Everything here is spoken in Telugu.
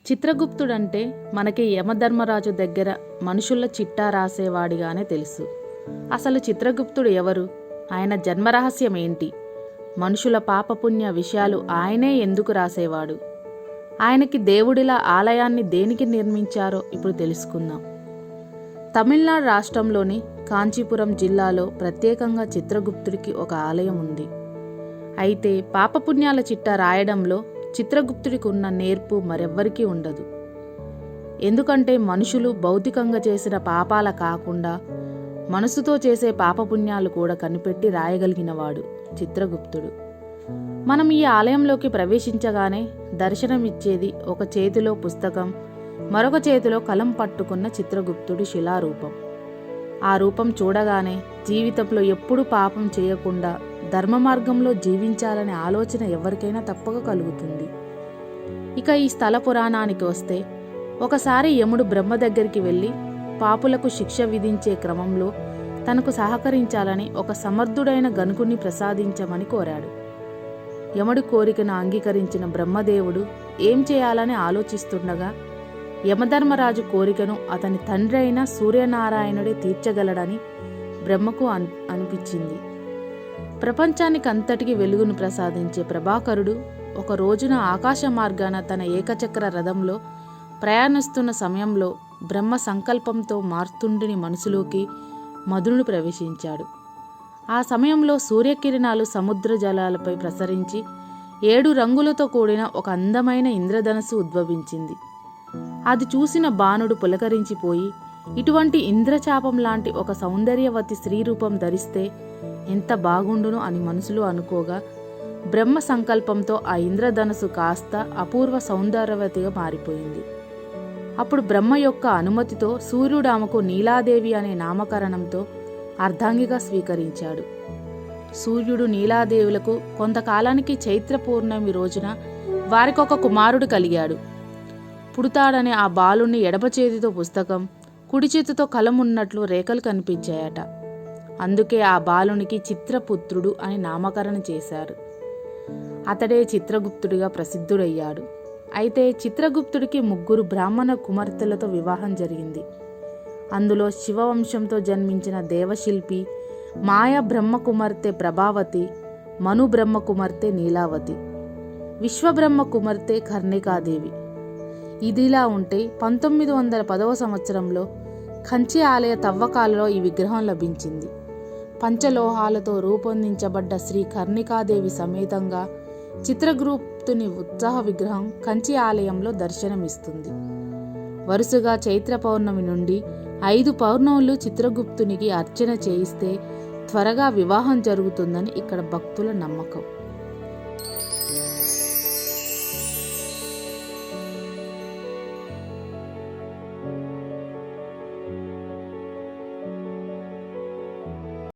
చిత్రగుప్తుడంటే మనకి యమధర్మరాజు దగ్గర మనుషుల చిట్టా రాసేవాడిగానే తెలుసు. అసలు చిత్రగుప్తుడు ఎవరు? ఆయన జన్మరహస్యం ఏంటి? మనుషుల పాపపుణ్య విషయాలు ఆయనే ఎందుకు రాసేవాడు? ఆయనకి దేవుడిలా ఆలయాన్ని దేనికి నిర్మించారో ఇప్పుడు తెలుసుకుందాం. తమిళనాడు రాష్ట్రంలోని కాంచీపురం జిల్లాలో ప్రత్యేకంగా చిత్రగుప్తుడికి ఒక ఆలయం ఉంది. అయితే పాపపుణ్యాల చిట్టా రాయడంలో చిత్రగుప్తుడికి ఉన్న నేర్పు మరెవ్వరికీ ఉండదు. ఎందుకంటే మనుషులు భౌతికంగా చేసిన పాపాల కాకుండా మనసుతో చేసే పాపపుణ్యాలు కూడా కనిపెట్టి రాయగలిగినవాడు చిత్రగుప్తుడు. మనం ఈ ఆలయంలోకి ప్రవేశించగానే దర్శనమిచ్చేది ఒక చేతిలో పుస్తకం, మరొక చేతిలో కలం పట్టుకున్న చిత్రగుప్తుడి శిలారూపం. ఆ రూపం చూడగానే జీవితంలో ఎప్పుడూ పాపం చేయకుండా ధర్మ మార్గంలో జీవించాలనే ఆలోచన ఎవరికైనా తప్పక కలుగుతుంది. ఇక ఈ స్థల పురాణానికి వస్తే, ఒకసారి యముడు బ్రహ్మ దగ్గరికి వెళ్ళి పాపులకు శిక్ష విధించే క్రమంలో తనకు సహకరించాలని ఒక సమర్థుడైన గణకుని ప్రసాదించమని కోరాడు. యముడి కోరికను అంగీకరించిన బ్రహ్మదేవుడు ఏం చేయాలని ఆలోచిస్తుండగా యమధర్మరాజు కోరికను అతని తండ్రి అయిన సూర్యనారాయణుడే తీర్చగలడని బ్రహ్మకు అనిపించింది. ప్రపంచానికి అంతటికి వెలుగును ప్రసాదించే ప్రభాకరుడు ఒక రోజున ఆకాశ మార్గాన తన ఏకచక్ర రథంలో ప్రయాణిస్తున్న సమయంలో బ్రహ్మ సంకల్పంతో మార్తుండిని మనసులోకి మధునుడు ప్రవేశించాడు. ఆ సమయంలో సూర్యకిరణాలు సముద్ర జలాలపై ప్రసరించి 7 రంగులతో కూడిన ఒక అందమైన ఇంద్రధనస్సు ఉద్భవించింది. అది చూసిన బాణుడు పులకరించిపోయి, ఇటువంటి ఇంద్రచాపం లాంటి ఒక సౌందర్యవతి స్త్రీ రూపం ధరిస్తే ఎంత బాగుండును అని మనసులో అనుకోగా, బ్రహ్మ సంకల్పంతో ఆ ఇంద్రధనస్సు కాస్త అపూర్వ సౌందర్యవతిగా మారిపోయింది. అప్పుడు బ్రహ్మ యొక్క అనుమతితో సూర్యుడు ఆమెకు నీలాదేవి అనే నామకరణంతో అర్ధాంగిగా స్వీకరించాడు. సూర్యుడు నీలాదేవులకు కొంతకాలానికి చైత్ర పౌర్ణమి రోజున వారికొక కుమారుడు కలిగాడు. పుడతాడనే ఆ బాలుణ్ణి ఎడమ చేతితో పుస్తకం, కుడి చేతితో కలం ఉన్నట్లు రేఖలు కనిపించాయట. అందుకే ఆ బాలునికి చిత్రపుత్రుడు అని నామకరణం చేశారు. అతడే చిత్రగుప్తుడిగా ప్రసిద్ధుడయ్యాడు. అయితే చిత్రగుప్తుడికి 3 బ్రాహ్మణ కుమార్తెలతో వివాహం జరిగింది. అందులో శివవంశంతో జన్మించిన దేవశిల్పి, మాయా బ్రహ్మ కుమార్తె ప్రభావతి, మను బ్రహ్మ కుమార్తె నీలావతి, విశ్వబ్రహ్మ కుమార్తె కర్ణికాదేవి. ఇదిలా ఉంటే 1910వ సంవత్సరంలో కంచి ఆలయ తవ్వకాలలో ఈ విగ్రహం లభించింది. పంచలోహాలతో రూపొందించబడ్డ శ్రీ కర్ణికాదేవి సమేతంగా చిత్రగుప్తుని ఉత్సవ విగ్రహం కంచి ఆలయంలో దర్శనమిస్తుంది. వరుసగా చైత్ర పౌర్ణమి నుండి 5 పౌర్ణములు చిత్రగుప్తునికి అర్చన చేయిస్తే త్వరగా వివాహం జరుగుతుందని ఇక్కడ భక్తుల నమ్మకం.